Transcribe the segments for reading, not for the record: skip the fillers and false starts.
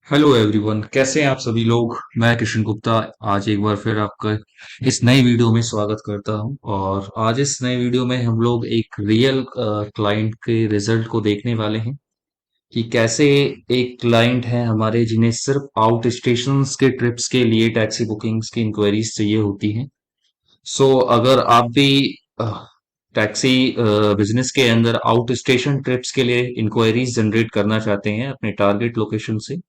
Hello everyone, कैसे हैं आप सभी लोग। मैं किशन गुप्ता आज एक बार फिर आपका इस नई वीडियो में स्वागत करता हूं। और आज इस नई वीडियो में हम लोग एक रियल क्लाइंट के रिजल्ट को देखने वाले हैं कि कैसे एक क्लाइंट है हमारे जिन्हें सिर्फ आउट स्टेशंस के ट्रिप्स के लिए टैक्सी बुकिंग्स की इंक्वायरीज चाहिए होती हैं। सो अगर आप भी टैक्सी बिजनेस के अंदर आउट स्टेशन ट्रिप्स के लिए इंक्वायरीज जनरेट करना चाहते हैं अपने टारगेट लोकेशन से,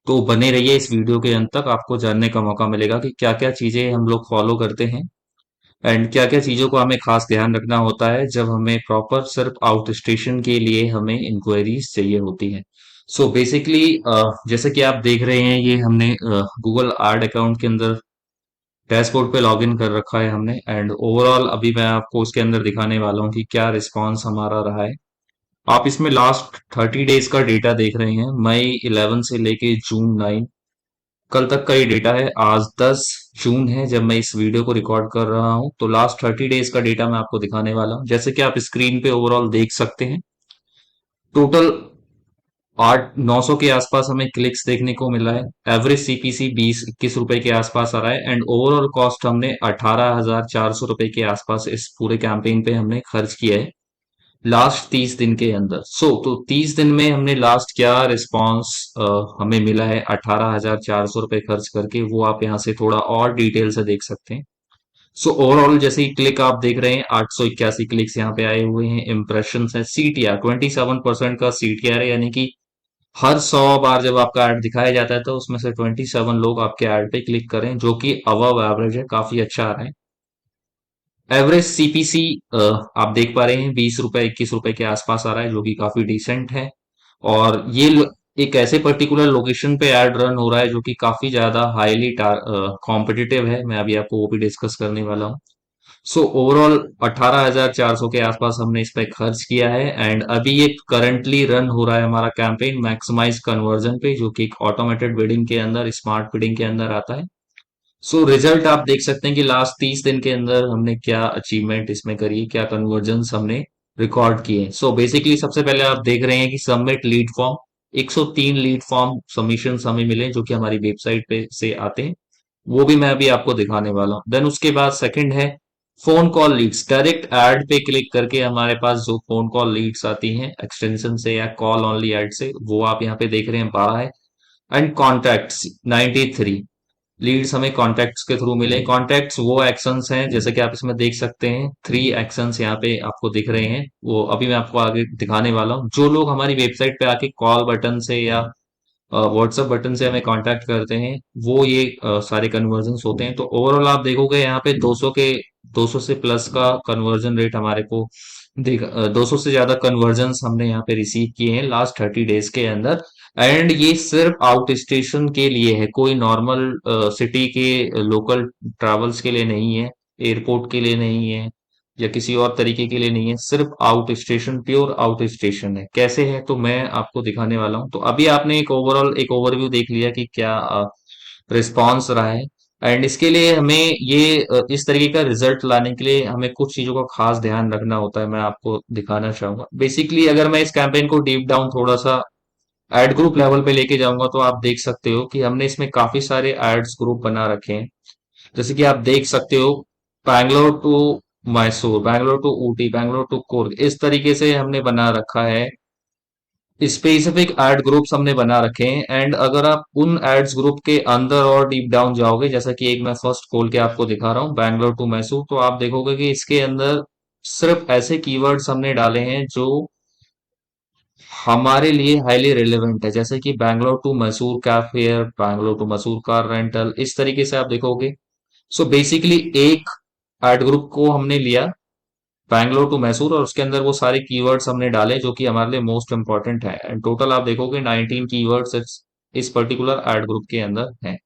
तो बने रहिए इस वीडियो के अंत तक। आपको जानने का मौका मिलेगा कि क्या क्या चीजें हम लोग फॉलो करते हैं एंड क्या क्या चीजों को हमें खास ध्यान रखना होता है जब हमें प्रॉपर सिर्फ आउट स्टेशन के लिए हमें इंक्वायरीज चाहिए होती है। सो बेसिकली जैसे कि आप देख रहे हैं, ये हमने गूगल आर्ट अकाउंट के अंदर डैशबोर्ड पे लॉगिन कर रखा है हमने। एंड ओवरऑल अभी मैं आपको उसके अंदर दिखाने वाला हूँ कि क्या रिस्पॉन्स हमारा रहा है। आप इसमें लास्ट 30 डेज का डेटा देख रहे हैं, मई 11 से लेके जून 9 कल तक का ये डेटा है। आज 10 जून है जब मैं इस वीडियो को रिकॉर्ड कर रहा हूँ, तो लास्ट 30 डेज का डेटा मैं आपको दिखाने वाला हूँ। जैसे कि आप स्क्रीन पे ओवरऑल देख सकते हैं, टोटल 800-900 के आसपास हमें क्लिक्स देखने को मिला है। एवरेज सीपीसी 20-21 रुपए के आसपास आ रहा है एंड ओवरऑल कॉस्ट हमने 18,400 रुपए के आसपास इस पूरे कैंपेन पे हमने खर्च किया है लास्ट 30 दिन के अंदर। तो 30 दिन में हमने लास्ट क्या रिस्पॉन्स हमें मिला है 18,400 रुपये खर्च करके, वो आप यहाँ से थोड़ा और डिटेल से देख सकते हैं। ओवरऑल जैसे ही क्लिक आप देख रहे हैं, 881 क्लिक्स यहाँ पे आए हुए हैं। इम्प्रेशन है, सीटीआर 27% का सीटीआर है, यानी कि हर 100 बार जब आपका ऐड दिखाया जाता है तो उसमें से 27 लोग आपके ऐड पे क्लिक करें, जो कि अबव एवरेज है, काफी अच्छा आ रहा है। एवरेज सीपीसी आप देख पा रहे हैं 20 रुपए 21 रुपए के आसपास आ रहा है, जो कि काफी डिसेंट है। और एक ऐसे पर्टिकुलर लोकेशन पे ऐड रन हो रहा है जो कि काफी ज्यादा हाईली कॉम्पिटिटिव है। मैं अभी आपको वो भी डिस्कस करने वाला हूँ। ओवरऑल 18,400 के आसपास हमने इस पे खर्च किया है एंड अभी ये करंटली रन हो रहा है हमारा कैंपेन मैक्सिमाइज कन्वर्जन पे, जो कि एक ऑटोमेटेड बिडिंग के अंदर, स्मार्ट बिडिंग के अंदर आता है। रिजल्ट आप देख सकते हैं कि लास्ट 30 दिन के अंदर हमने क्या अचीवमेंट इसमें करी है, क्या कन्वर्जन्स हमने रिकॉर्ड किए। बेसिकली सबसे पहले आप देख रहे हैं कि submit lead form, 103 lead form submission हमें मिले जो कि हमारी वेबसाइट पे से आते हैं। वो भी मैं अभी आपको दिखाने वाला हूँ। देन उसके बाद सेकंड है phone call leads. Direct ad पे क्लिक करके हमारे पास जो फोन कॉल लीड्स आती हैं एक्सटेंशन से या कॉल ओनली ऐड से, वो आप यहाँ पे देख रहे हैं 12 है। एंड कॉन्टैक्ट्स 93 लीड्स हमें कॉन्टैक्ट्स के थ्रू मिले। कॉन्टैक्ट्स वो एक्शंस हैं, जैसे कि आप इसमें देख सकते हैं 3 एक्शंस यहाँ पे आपको दिख रहे हैं, वो अभी मैं आपको आगे दिखाने वाला हूँ। जो लोग हमारी वेबसाइट पे आके कॉल बटन से या व्हाट्सएप बटन से हमें कांटेक्ट करते हैं, वो ये सारे कन्वर्जन्स होते हैं। तो ओवरऑल आप देखोगे यहाँ पे 200 से प्लस का कन्वर्जन रेट हमारे को 200 से ज्यादा कन्वर्जन्स हमने यहाँ पे रिसीव किए हैं लास्ट 30 डेज के अंदर। एंड ये सिर्फ आउट स्टेशन के लिए है, कोई नॉर्मल सिटी के लोकल ट्रैवल्स के लिए नहीं है, एयरपोर्ट के लिए नहीं है या किसी और तरीके के लिए नहीं है। सिर्फ out station, pure out station है। कैसे है तो मैं आपको दिखाने वाला हूँ। तो अभी आपने एक ओवरऑल एक ओवरव्यू देख लिया कि क्या रिस्पॉन्स रहा है। एंड इसके लिए हमें इस तरीके का रिजल्ट लाने के लिए हमें कुछ चीजों का खास ध्यान रखना होता है, मैं आपको दिखाना चाहूंगा। बेसिकली अगर मैं इस कैंपेन को डीप डाउन थोड़ा सा एड ग्रुप लेवल पे लेके जाऊंगा, तो आप देख सकते हो कि हमने इसमें काफी सारे एड्स ग्रुप बना रखे हैं। जैसे कि आप देख सकते हो, Bangalore to Mysore, Bangalore to Ooty, Bangalore to Coorg, इस तरीके से हमने बना रखा है। स्पेसिफिक एड ग्रुप्स हमने बना रखे हैं। एंड अगर आप उन एड्स ग्रुप के अंदर और डीप डाउन जाओगे, जैसा कि एक मैं फर्स्ट खोल के आपको दिखा रहा हूँ बैंगलोर टू मैसूर, तो आप देखोगे कि इसके अंदर सिर्फ ऐसे कीवर्ड्स हमने डाले हैं जो हमारे लिए हाईली रिलेवेंट है, जैसे कि Bangalore to Mysore cab fare, Bangalore to Mysore car rental, इस तरीके से आप देखोगे। बेसिकली एक एड ग्रुप को हमने लिया बैंगलोर टू मैसूर और उसके अंदर वो सारे कीवर्ड्स हमने डाले जो कि हमारे लिए मोस्ट इंपॉर्टेंट है। एंड टोटल आप देखोगे 19 कीवर्ड्स इस पर्टिकुलर एड ग्रुप के अंदर है।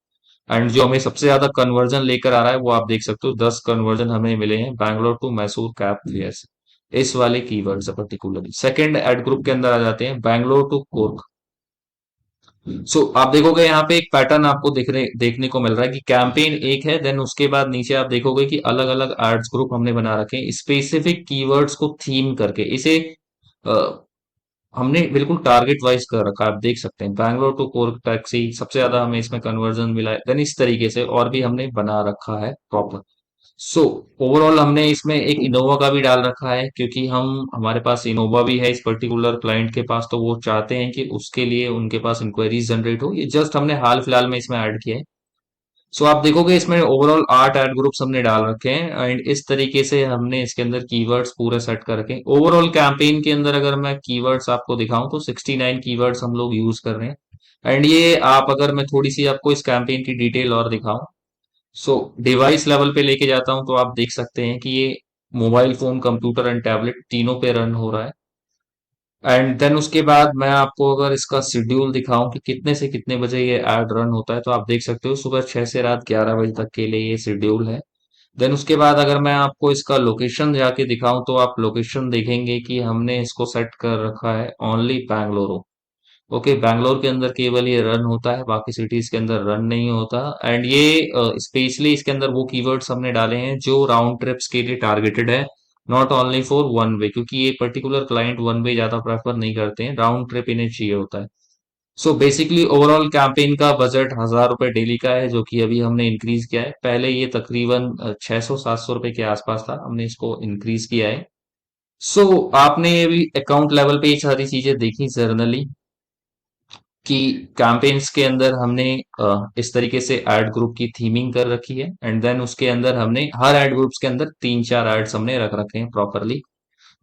एंड जो हमें सबसे ज्यादा कन्वर्जन लेकर आ रहा है वो आप देख सकते हो, 10 कन्वर्जन हमें मिले हैं Bangalore to Mysore cab fare से, इस वाले कीवर्ड से पर्टिकुलरली। सेकंड एड ग्रुप के अंदर आ जाते हैं बैंगलोर टू कुर्ग। आप देखोगे यहाँ पे एक पैटर्न आपको देखने को मिल रहा है कि कैंपेन एक है, देन उसके बाद नीचे आप देखोगे कि अलग अलग एड्स ग्रुप हमने बना रखे हैं स्पेसिफिक कीवर्ड्स को थीम करके। इसे हमने बिल्कुल टारगेट वाइज कर रखा है। आप देख सकते हैं बैंगलोर टू कोर टैक्सी सबसे ज्यादा हमें इसमें कन्वर्जन मिला है, देन इस तरीके से और भी हमने बना रखा है प्रॉपर। सो ओवरऑल हमने इसमें एक इनोवा का भी डाल रखा है, क्योंकि हम हमारे पास इनोवा भी है इस पर्टिकुलर क्लाइंट के पास, तो वो चाहते हैं कि उसके लिए उनके पास इंक्वायरीज जनरेट हो। ये जस्ट हमने हाल फिलहाल में इसमें ऐड किया है। सो आप देखोगे इसमें ओवरऑल 8 ऐड ग्रुप्स हमने डाल रखे हैं, एंड इस तरीके से हमने इसके अंदर कीवर्ड्स पूरे सेट कर रखे हैं। ओवरऑल कैंपेन के अंदर अगर मैं कीवर्ड्स आपको दिखाऊं तो 69 कीवर्ड्स हम लोग यूज कर रहे हैं। एंड ये आप, अगर मैं थोड़ी सी आपको इस कैंपेन की डिटेल और दिखाऊं, सो डिवाइस लेवल पे लेके जाता हूं तो आप देख सकते हैं कि ये mobile phone, computer and tablet तीनों पे रन हो रहा है। एंड देन उसके बाद मैं आपको अगर इसका शेड्यूल दिखाऊं कि कितने से कितने बजे ये ऐड रन होता है, तो आप देख सकते हो सुबह 6 से रात 11 बजे तक के लिए ये शेड्यूल है। देन उसके बाद अगर मैं आपको इसका लोकेशन जाके दिखाऊं तो आप लोकेशन देखेंगे कि हमने इसको सेट कर रखा है ओनली बैंगलोर। ओके, बैंगलोर के अंदर केवल ये रन होता है, बाकी सिटीज के अंदर रन नहीं होता। एंड ये स्पेशली इसके अंदर वो कीवर्ड्स हमने डाले हैं जो राउंड ट्रिप्स के लिए टारगेटेड है, not only for one way, क्योंकि ये पर्टिकुलर क्लाइंट वन वे ज्यादा प्रेफर नहीं करते हैं, राउंड ट्रिप इन्हें चाहिए होता है। सो बेसिकली ओवरऑल कैंपेन का बजट 1000 रुपए डेली का है, जो कि अभी हमने इंक्रीज किया है। पहले ये तकरीबन 600-700 रुपए के आसपास था, हमने इसको इंक्रीज किया है। सो आपने ये भी अकाउंट लेवल पे ये सारी चीजें देखी जर्नली, कि कैंपेन्स के अंदर हमने इस तरीके से एड ग्रुप की थीमिंग कर रखी है, एंड देन उसके अंदर हमने हर एड ग्रुप्स के अंदर 3-4 एड्स हमने रख रखे हैं प्रॉपरली,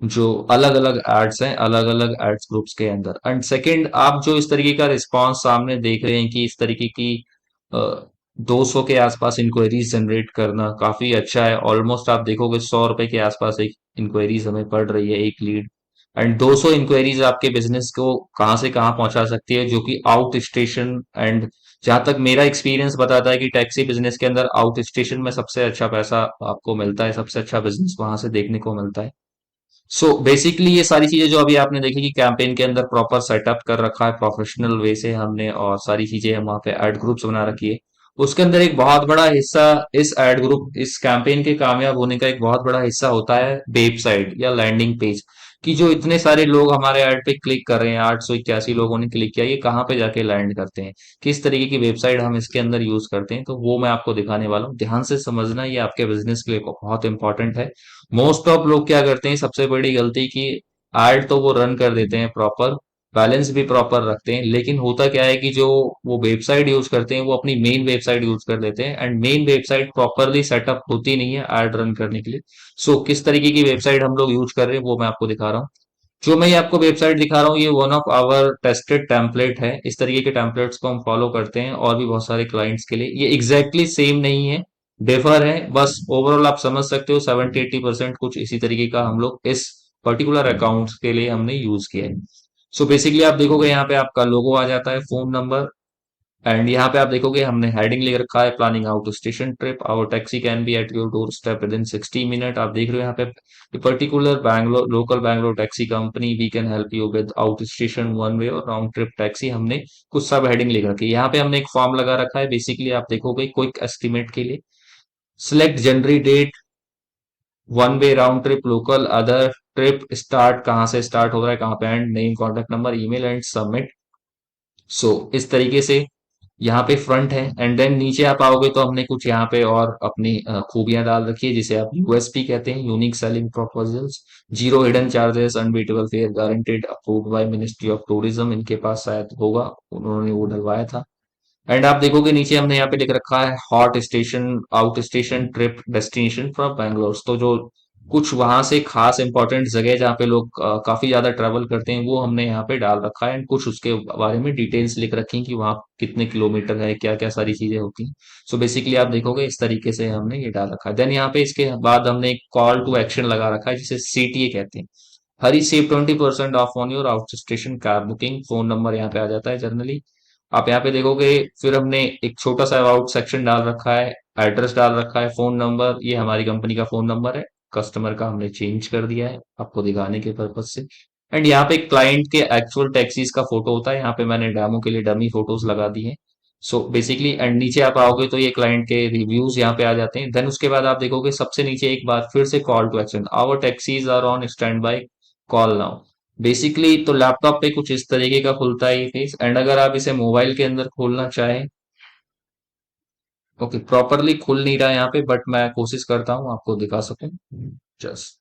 जो अलग अलग एड्स हैं अलग अलग एड्स ग्रुप्स के अंदर। एंड सेकंड, आप जो इस तरीके का रिस्पांस सामने देख रहे हैं कि इस तरीके की 200 के आसपास इंक्वायरीज जनरेट करना काफी अच्छा है। ऑलमोस्ट आप देखोगे 100 रुपए के आसपास एक इंक्वायरीज हमें पड़ रही है, एक लीड। एंड 200 इंक्वायरीज आपके बिजनेस को कहाँ से कहाँ पहुंचा सकती है, जो कि आउट स्टेशन, एंड जहां तक मेरा एक्सपीरियंस बताता है कि टैक्सी बिजनेस के अंदर आउट स्टेशन में सबसे अच्छा पैसा आपको मिलता है, सबसे अच्छा बिजनेस वहां से देखने को मिलता है। सो बेसिकली ये सारी चीजें जो अभी आपने देखी कि कैंपेन के अंदर प्रॉपर सेटअप कर रखा है प्रोफेशनल वे से हमने, और सारी चीजें हम वहाँ पे एड ग्रुप्स बना रखी है। उसके अंदर एक बहुत बड़ा हिस्सा, इस एड ग्रुप, इस कैंपेन के कामयाब होने का एक बहुत बड़ा हिस्सा होता है वेबसाइट या लैंडिंग पेज, कि जो इतने सारे लोग हमारे ऐड पे क्लिक कर रहे हैं, 881 लोगों ने क्लिक किया, ये कहाँ पे जाके लैंड करते हैं, किस तरीके की वेबसाइट हम इसके अंदर यूज करते हैं, तो वो मैं आपको दिखाने वाला हूँ। ध्यान से समझना, ये आपके बिजनेस के लिए बहुत इंपॉर्टेंट है। मोस्ट ऑफ लोग क्या करते हैं, सबसे बड़ी गलती की, एड तो वो रन कर देते हैं प्रॉपर, बैलेंस भी प्रॉपर रखते हैं, लेकिन होता क्या है कि जो वो वेबसाइट यूज करते हैं वो अपनी मेन वेबसाइट यूज कर लेते हैं, and main website properly setup होती नहीं है एड रन करने के लिए। सो किस तरीके की वेबसाइट हम लोग यूज कर रहे हैं वो मैं आपको दिखा रहा हूँ। जो मैं ये आपको वेबसाइट दिखा रहा हूँ ये one of our tested template है। इस तरीके के टेम्पलेट्स को हम फॉलो करते हैं और भी बहुत सारे क्लाइंट्स के लिए। ये एग्जैक्टली सेम नहीं है, डिफर है, बस ओवरऑल आप समझ सकते हो 70-80% कुछ इसी तरीके का हम लोग इस पर्टिकुलर अकाउंट्स के लिए हमने यूज किया है। सो बेसिकली आप देखोगे यहाँ पे आपका लोगो आ जाता है, फोन नंबर, एंड यहाँ पे आप देखोगे हमने हेडिंग लिख रखा है planning outstation trip, our taxi can be at your door step within 60 minute. आप देख रहे हो यहाँ पे particular Bangalore, local Bangalore taxi company, we can help you with outstation one way और राउंड ट्रिप टैक्सी। हमने कुछ सब हेडिंग लिख रखी है। यहाँ पे हमने एक फॉर्म लगा रखा है, बेसिकली आप देखोगे क्विक एस्टिमेट के लिए, select January date, one way round trip local, other trip, start कहाँ से स्टार्ट हो रहा है, कहाँ पे end, name, contact number, email and submit. So इस तरीके से यहाँ पे फ्रंट है, एंड देन नीचे आप आओगे तो हमने कुछ यहाँ पे और अपनी खूबियां डाल रखी है, जिसे आप यूएसपी कहते हैं, unique selling proposals, zero hidden charges, unbeatable fair, guaranteed, approved by ministry of tourism. इनके पास शायद होगा, उन्होंने वो डलवाया था। एंड आप देखोगे नीचे हमने यहाँ पे लिख रखा है hot station, out station trip destination from Bangalore. तो जो कुछ वहां से खास इंपॉर्टेंट जगह जहाँ पे लोग काफी ज्यादा ट्रेवल करते हैं वो हमने यहाँ पे डाल रखा है, एंड कुछ उसके बारे में डिटेल्स लिख रखी हैं कि वहाँ कितने किलोमीटर है, क्या क्या सारी चीजें होती हैं। सो बेसिकली आप देखोगे इस तरीके से हमने ये डाल रखा है। देन यहाँ पे इसके बाद हमने एक कॉल टू एक्शन लगा रखा है, जिसे सीटीए कहते हैं, hurry save 20% off on your outstation car booking. Phone number यहाँ पे आ जाता है जनरली, आप यहाँ पे देखोगे। फिर हमने एक छोटा सा अबाउट सेक्शन डाल रखा है, एड्रेस डाल रखा है, फोन नंबर, ये हमारी कंपनी का फोन नंबर है, कस्टमर का हमने चेंज कर दिया है आपको दिखाने के पर्पज से। एंड यहाँ पे क्लाइंट के एक्चुअल टैक्सीज का फोटो होता है, यहाँ पे मैंने डेमो के लिए डमी फोटोज लगा दी हैं। सो बेसिकली, एंड नीचे आप आओगे तो ये क्लाइंट के रिव्यूज यहाँ पे आ जाते हैं। देन उसके बाद आप देखोगे सबसे नीचे एक बार फिर से call to action, our taxis are on standby, call now. Basically तो लैपटॉप पे कुछ इस तरीके का खुलता है ये पेज, एंड अगर आप इसे मोबाइल के अंदर खोलना चाहें, ओके प्रॉपरली खुल नहीं रहा है यहाँ पे, बट मैं कोशिश करता हूँ आपको दिखा सकूं। Just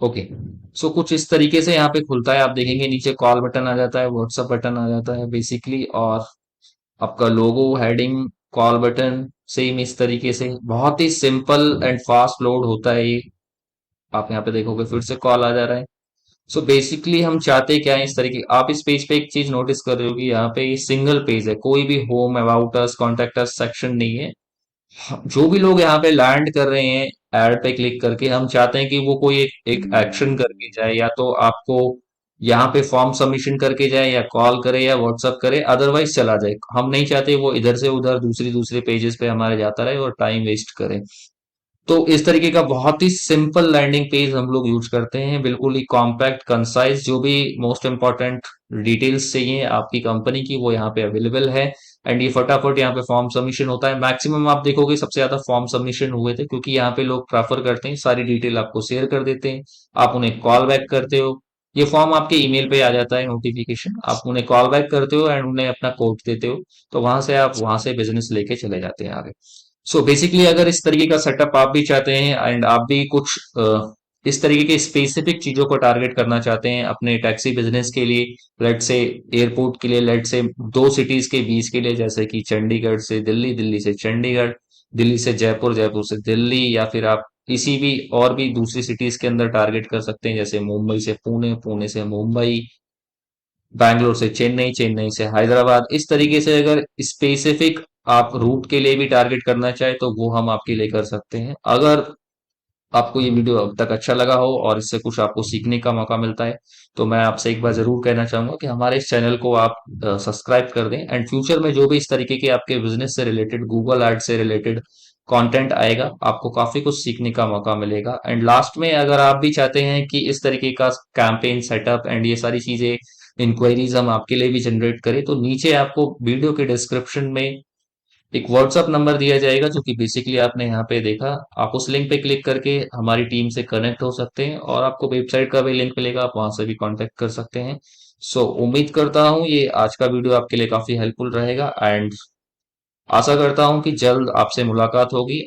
okay. सो कुछ इस तरीके से यहाँ पे खुलता है, आप देखेंगे नीचे कॉल बटन आ जाता है, व्हाट्सअप बटन आ जाता है बेसिकली, और आपका लोगो, हेडिंग, कॉल बटन सेम इस तरीके से बहुत ही सिंपल एंड फास्ट लोड होता है ये। आप यहाँ पे देखोगे फिर से कॉल आ जा रहा है। सो बेसिकली हम चाहते क्या है इस तरीके, आप इस पेज पे एक चीज नोटिस कर रहे हो कि यहाँ पे ये सिंगल पेज है, कोई भी home, about us, contact us section नहीं है। जो भी लोग यहाँ पे लैंड कर रहे हैं ऐड पे क्लिक करके, हम चाहते हैं कि वो कोई एक एक्शन करके जाए, या तो आपको यहाँ पे फॉर्म सबमिशन करके जाए, या कॉल करे, या व्हाट्सअप करे, अदरवाइज चला जाए। हम नहीं चाहते वो इधर से उधर दूसरी दूसरे पेजेस पे हमारे जाता रहे और टाइम वेस्ट करे। तो इस तरीके का बहुत ही सिंपल लैंडिंग पेज हम लोग यूज करते हैं, बिल्कुल ही कॉम्पैक्ट, कंसाइज, जो भी मोस्ट इंपॉर्टेंट डिटेल्स चाहिए आपकी कंपनी की वो यहाँ पे अवेलेबल है। एंड ये फटाफट यहाँ पे फॉर्म सबमिशन होता है। मैक्सिमम आप देखोगे सबसे ज्यादा फॉर्म सबमिशन हुए थे, क्योंकि यहाँ पे लोग प्रेफर करते हैं सारी डिटेल आपको शेयर कर देते हैं, आप उन्हें कॉल बैक करते हो, ये फॉर्म आपके ईमेल पे आ जाता है नोटिफिकेशन, आप उन्हें कॉल बैक करते हो एंड उन्हें अपना कोड देते हो, तो वहां से आप वहां से बिजनेस लेके चले जाते हैं आगे। सो बेसिकली अगर इस तरीके का सेटअप आप भी चाहते हैं, एंड आप भी कुछ इस तरीके के स्पेसिफिक चीजों को टारगेट करना चाहते हैं अपने टैक्सी बिजनेस के लिए, लेट से एयरपोर्ट के लिए, लेट से दो सिटीज के बीच के लिए, जैसे कि चंडीगढ़ से दिल्ली, दिल्ली से चंडीगढ़, दिल्ली से जयपुर, जयपुर से दिल्ली, या फिर आप किसी भी और भी दूसरी सिटीज के अंदर टारगेट कर सकते हैं, जैसे मुंबई से पुणे, पुणे से मुंबई, बैंगलोर से चेन्नई, चेन्नई से हैदराबाद। इस तरीके से अगर स्पेसिफिक आप रूट के लिए भी टारगेट करना चाहे तो वो हम आपके लिए कर सकते हैं। अगर आपको ये वीडियो अब तक अच्छा लगा हो और इससे कुछ आपको सीखने का मौका मिलता है, तो मैं आपसे एक बार जरूर कहना चाहूंगा कि हमारे इस चैनल को आप सब्सक्राइब कर दें, एंड फ्यूचर में जो भी इस तरीके के आपके बिजनेस से रिलेटेड, गूगल एड से रिलेटेड कंटेंट आएगा, आपको काफी कुछ सीखने का मौका मिलेगा। एंड लास्ट में अगर आप भी चाहते हैं कि इस तरीके का कैंपेन सेटअप एंड ये सारी चीजें, इंक्वायरीज हम आपके लिए भी जनरेट करें, तो नीचे आपको वीडियो के डिस्क्रिप्शन में एक व्हाट्सअप नंबर दिया जाएगा, जो कि बेसिकली आपने यहाँ पे देखा। आप उस लिंक पे क्लिक करके हमारी टीम से कनेक्ट हो सकते हैं, और आपको वेबसाइट का भी लिंक मिलेगा, आप वहां से भी कांटेक्ट कर सकते हैं। सो उम्मीद करता हूँ ये आज का वीडियो आपके लिए काफी हेल्पफुल रहेगा, एंड आशा करता हूँ कि जल्द आपसे मुलाकात होगी।